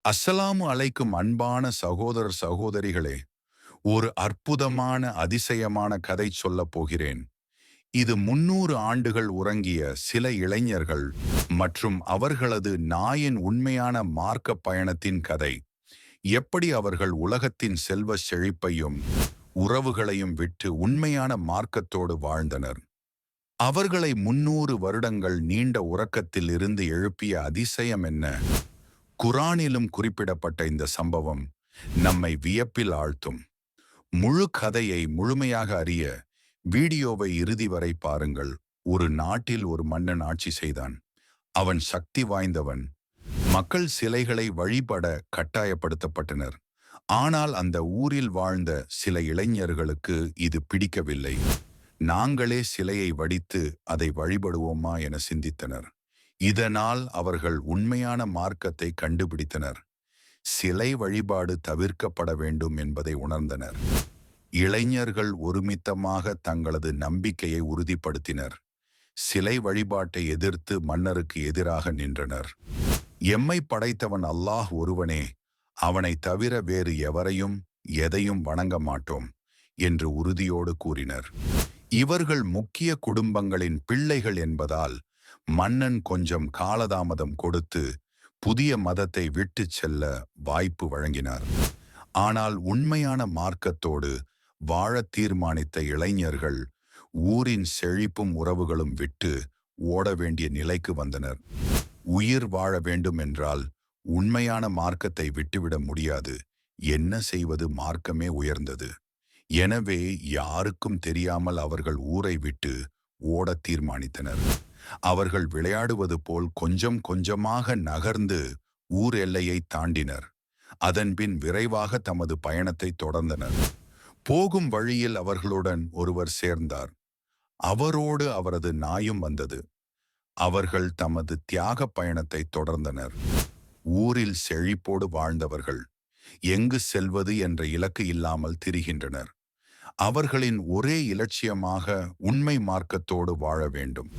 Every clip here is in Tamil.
அஸ்ஸலாமு அலைக்கும் அன்பான சகோதரர் சகோதரிகளே, ஒரு அற்புதமான அதிசயமான கதை சொல்லப் போகிறேன். இது 300 ஆண்டுகள் உறங்கிய சில இளைஞர்கள் மற்றும் அவர்களது நாயின் உண்மையான மார்க்க பயணத்தின் கதை. எப்படி அவர்கள் உலகத்தின் செல்வ செழிப்பையும் உறவுகளையும் விட்டு உண்மையான மார்க்கத்தோடு வாழ்ந்தனர். அவர்களை 300 வருடங்கள் நீண்ட உறக்கத்தில் இருந்து எழுப்பிய அதிசயம் என்ன? குரானிலும் குறிப்பிடப்பட்ட இந்த சம்பவம் நம்மை வியப்பில் ஆழ்த்தும். முழு கதையை முழுமையாக அறிய வீடியோவை இறுதி வரை பாருங்கள். ஒரு நாட்டில் ஒரு மன்னன் ஆட்சி செய்தான். அவன் சக்தி வாய்ந்தவன். மக்கள் சிலைகளை வழிபட கட்டாயப்படுத்தப்பட்டனர். ஆனால் அந்த ஊரில் வாழ்ந்த சில இளைஞர்களுக்கு இது பிடிக்கவில்லை. நாங்களே சிலையை வடித்து அதை வழிபடுவோமா என சிந்தித்தனர். இதனால் அவர்கள் உண்மையான மார்க்கத்தை கண்டுபிடித்தனர். சிலை வழிபாடு தவிர்க்கப்பட வேண்டும் என்பதை உணர்ந்தனர். இளைஞர்கள் ஒருமித்தமாக தங்களது நம்பிக்கையை உறுதிப்படுத்தினர். சிலை வழிபாட்டை எதிர்த்து மன்னருக்கு எதிராக நின்றனர். எம்மை படைத்தவன் அல்லாஹ் ஒருவனே, அவனை தவிர வேறு எவரையும் எதையும் வணங்க மாட்டோம் என்று உறுதியோடு கூறினர். இவர்கள் முக்கிய குடும்பங்களின் பிள்ளைகள் என்பதால் மன்னன் கொஞ்சம் காலதாமதம் கொடுத்து புதிய மதத்தை விட்டுச் செல்ல வாய்ப்பு வழங்கினார். ஆனால் உண்மையான மார்க்கத்தோடு வாழத் தீர்மானித்த இளைஞர்கள் ஊரின் செழிப்பும் உறவுகளும் விட்டு ஓட வேண்டிய நிலைக்கு வந்தனர். உயிர் வாழ வேண்டும் என்றால் உண்மையான மார்க்கத்தை விட்டுவிட முடியாது. என்ன செய்வது? மார்க்கமே உயர்ந்தது. எனவே யாருக்கும் தெரியாமல் அவர்கள் ஊரை விட்டு ஓடத் தீர்மானித்தனர். அவர்கள் விளையாடுவது போல் கொஞ்சம் கொஞ்சமாக நகர்ந்து ஊர் எல்லையை தாண்டினர். அதன்பின் விரைவாக தமது பயணத்தை தொடர்ந்தனர். போகும் வழியில் அவர்களுடன் ஒருவர் சேர்ந்தார். அவரோடு அவரது நாயும் வந்தது. அவர்கள் தமது தியாக பயணத்தை தொடர்ந்தனர். ஊரில் செழிப்போடு வாழ்ந்தவர்கள் எங்கு செல்வது என்ற இலக்கு இல்லாமல் திரிகின்றனர். அவர்களின் ஒரே இலட்சியமாக உண்மை மார்க்கத்தோடு வாழ வேண்டும்.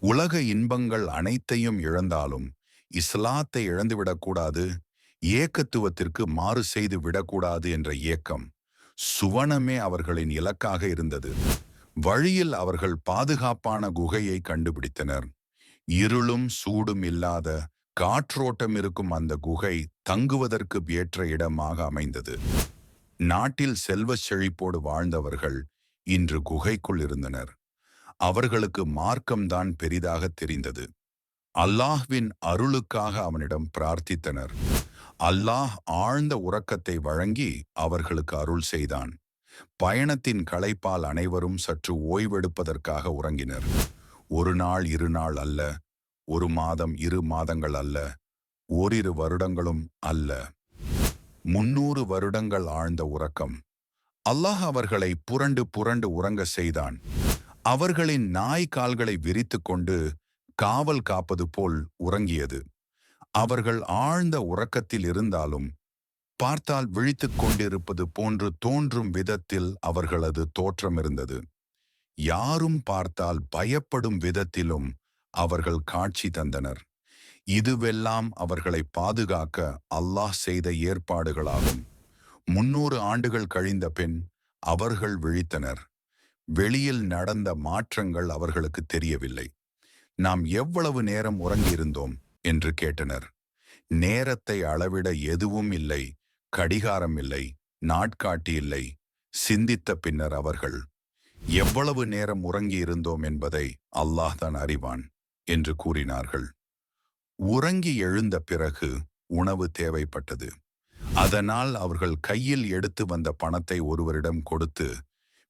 உலக இன்பங்கள் அனைத்தையும் இழந்தாலும் இஸ்லாத்தை இழந்துவிடக்கூடாது, ஏகத்துவத்திற்கு மாறு செய்து விடக்கூடாது என்ற ஏக்கம், சுவனமே அவர்களின் இலக்காக இருந்தது. வழியில் அவர்கள் பாதுகாப்பான குகையை கண்டுபிடித்தனர். இருளும் சூடும் இல்லாத காற்றோட்டம் இருக்கும் அந்த குகை தங்குவதற்கு ஏற்ற இடமாக அமைந்தது. நாட்டில் செல்வ செழிப்போடு வாழ்ந்தவர்கள் இன்று குகைக்குள் இருந்தனர். அவர்களுக்கு மார்க்கம்தான் பெரிதாக தெரிந்தது. அல்லாஹ்வின் அருளுக்காக அவனிடம் பிரார்த்தித்தனர். அல்லாஹ் ஆழ்ந்த உறக்கத்தை வழங்கி அவர்களுக்கு அருள் செய்தான். பயணத்தின் களைப்பால் அனைவரும் சற்று ஓய்வெடுப்பதற்காக உறங்கினர். ஒரு நாள், 2 நாள் அல்ல, 1 மாதம், 2 மாதங்கள் அல்ல, ஓரிரு வருடங்களும் அல்ல, 300 வருடங்கள் ஆழ்ந்த உறக்கம். அல்லாஹ் அவர்களை புரண்டு புரண்டு உறங்க செய்தான். அவர்களின் நாய் கால்களை விரித்து கொண்டு காவல் காப்பது போல் உறங்கியது. அவர்கள் ஆழ்ந்த உறக்கத்தில் இருந்தாலும் பார்த்தால் விழித்துக் கொண்டிருப்பது போன்று தோன்றும் விதத்தில் அவர்களது தோற்றம் இருந்தது. யாரும் பார்த்தால் பயப்படும் விதத்திலும் அவர்கள் காட்சி தந்தனர். இதுவெல்லாம் அவர்களை பாதுகாக்க அல்லாஹ் செய்த ஏற்பாடுகளாகும். 300 ஆண்டுகள் கழிந்த பின் அவர்கள் விழித்தனர். வெளியில் நடந்த மாற்றங்கள் அவர்களுக்கு தெரியவில்லை. நாம் எவ்வளவு நேரம் உறங்கியிருந்தோம் என்று கேட்டனர். நேரத்தை அளவிட எதுவும் இல்லை, கடிகாரம் இல்லை, நாட்காட்டி இல்லை. சிந்தித்த பின்னர் அவர்கள், எவ்வளவு நேரம் உறங்கியிருந்தோம் என்பதை அல்லாஹ் தான் அறிவான் என்று கூறினார்கள். உறங்கி எழுந்த பிறகு உணவு தேவைப்பட்டது. அதனால் அவர்கள் கையில் எடுத்து வந்த பணத்தை ஒருவரிடம் கொடுத்து,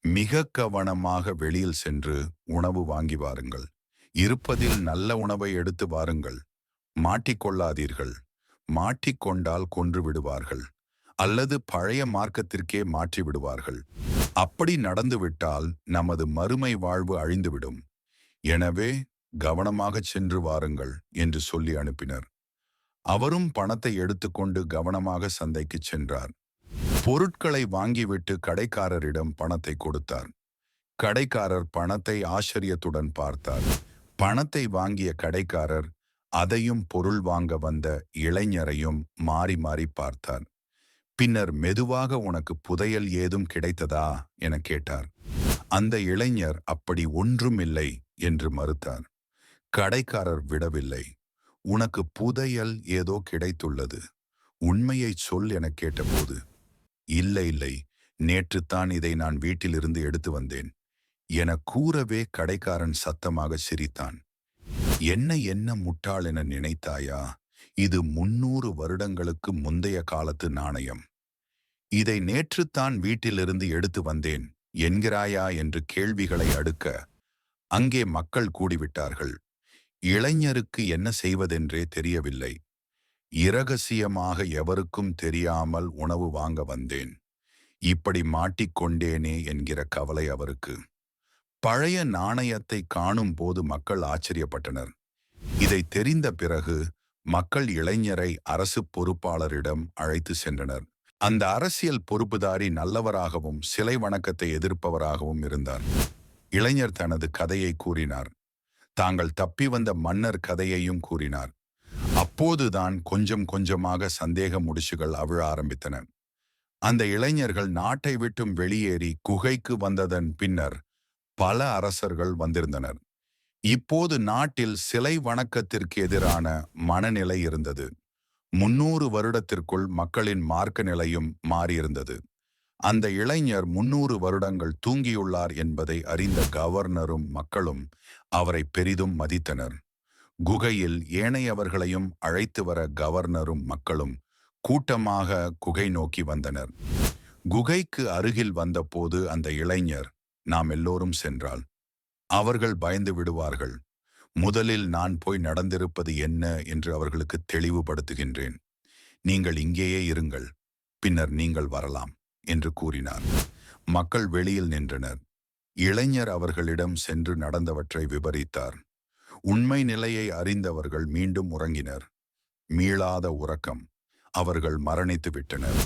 மிக கவனமாக வெளியில் சென்று உணவு வாங்கி வாருங்கள். இருப்பதில் நல்ல உணவை எடுத்து வாருங்கள். மாட்டிக்கொள்ளாதீர்கள். மாட்டிக்கொண்டால் கொன்று விடுவார்கள் அல்லது பழைய மார்க்கத்திற்கே மாற்றி விடுவார்கள். அப்படி நடந்துவிட்டால் நமது மறுமை வாழ்வு அழிந்துவிடும். எனவே கவனமாகச் சென்று வாருங்கள் என்று சொல்லி அனுப்பினர். அவரும் பணத்தை எடுத்துக்கொண்டு கவனமாக சந்தைக்குச் சென்றார். பொருட்களை வாங்கிவிட்டு கடைக்காரரிடம் பணத்தை கொடுத்தார். கடைக்காரர் பணத்தை ஆச்சரியத்துடன் பார்த்தார். பணத்தை வாங்கிய கடைக்காரர் அதையும் பொருள் வாங்க வந்த இளைஞரையும் மாறி மாறி பார்த்தார். பின்னர் மெதுவாக உனக்கு புதையல் ஏதும் கிடைத்ததா என கேட்டார். அந்த இளைஞர் அப்படி ஒன்றுமில்லை என்று மறுத்தார். கடைக்காரர் விடவில்லை. உனக்கு புதையல் ஏதோ கிடைத்துள்ளது, உண்மையை சொல் என கேட்டபோது, இல்லை இல்லை, நேற்றுத்தான் இதை நான் வீட்டிலிருந்து எடுத்து வந்தேன் என கூறவே கடைக்காரன் சத்தமாக சிரித்தான். என்ன என்ன முட்டாள் என நினைத்தாயா? இது 300 வருடங்களுக்கு முந்தைய காலத்து நாணயம். இதை நேற்றுத்தான் வீட்டிலிருந்து எடுத்து வந்தேன் என்கிறாயா என்று கேள்விகளை அடுக்க அங்கே மக்கள் கூடிவிட்டார்கள். இளைஞருக்கு என்ன செய்வதென்றே தெரியவில்லை. இரகசியமாக எவருக்கும் தெரியாமல் உணவு வாங்க வந்தேன், இப்படி மாட்டிக்கொண்டேனே என்கிற கவலை அவருக்கு. பழைய நாணயத்தை காணும் போது மக்கள் ஆச்சரியப்பட்டனர். இதை தெரிந்த பிறகு மக்கள் இளைஞரை அரசு பொறுப்பாளரிடம் அழைத்து சென்றனர். அந்த அரசியல் பொறுப்புதாரி நல்லவராகவும் சிலை வணக்கத்தை எதிர்ப்பவராகவும் இருந்தார். இளைஞர் தனது கதையை கூறினார். தாங்கள் தப்பி வந்த மன்னர் கதையையும் கூறினார். அப்போதுதான் கொஞ்சம் கொஞ்சமாக சந்தேக முடிச்சுகள் அவிழ ஆரம்பித்தன. அந்த இளைஞர்கள் நாட்டை விட்டும் வெளியேறி குகைக்கு வந்ததன் பின்னர் பல அரசர்கள் வந்திருந்தனர். இப்போது நாட்டில் சிலை வணக்கத்திற்கு எதிரான மனநிலை இருந்தது. 300 வருடத்திற்குள் மக்களின் மார்க்க நிலையும் மாறியிருந்தது. அந்த இளைஞர் 300 வருடங்கள் தூங்கியுள்ளார் என்பதை அறிந்த கவர்னரும் மக்களும் அவரை பெரிதும் மதித்தனர். குகையில் ஏனையவர்களையும் அழைத்து வர கவர்னரும் மக்களும் கூட்டமாக குகை நோக்கி வந்தனர். குகைக்கு அருகில் வந்தபோது அந்த இளைஞர், நாம் எல்லோரும் சென்றால் அவர்கள் பயந்து விடுவார்கள். முதலில் நான் போய் நடந்திருப்பது என்ன என்று அவர்களுக்கு தெளிவுபடுத்துகின்றேன். நீங்கள் இங்கேயே இருங்கள், பின்னர் நீங்கள் வரலாம் என்று கூறினார். மக்கள் வெளியில் நின்றனர். இளைஞர் அவர்களிடம் சென்று நடந்தவற்றை விவரித்தார். உண்மை நிலையை அறிந்தவர்கள் மீண்டும் உறங்கினர். மீளாத உறக்கம். அவர்கள் மரணித்து விட்டனர்.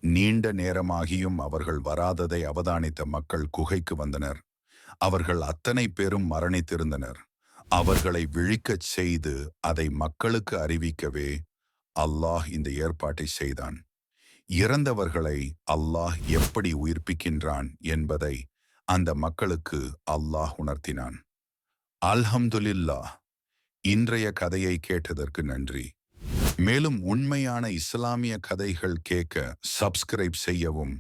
நீண்ட நேரமாகியும் அவர்கள் வராததை அவதானித்த மக்கள் குகைக்கு வந்தனர். அவர்கள் அத்தனை பேரும் மரணித்திருந்தனர். அவர்களை விழிக்கச் செய்து அதை மக்களுக்கு அறிவிக்கவே அல்லாஹ் இந்த ஏற்பாட்டை செய்தான். இறந்தவர்களை அல்லாஹ் எப்படி உயிர்ப்பிக்கின்றான் என்பதை அந்த மக்களுக்கு அல்லாஹ் உணர்த்தினான். அல்ஹம்துலில்லாஹ். இன்றைய கதையை கேட்டதற்கு நன்றி. மேலும் உண்மையான இஸ்லாமிய கதைகள் கேட்க சப்ஸ்கிரைப் செய்யவும்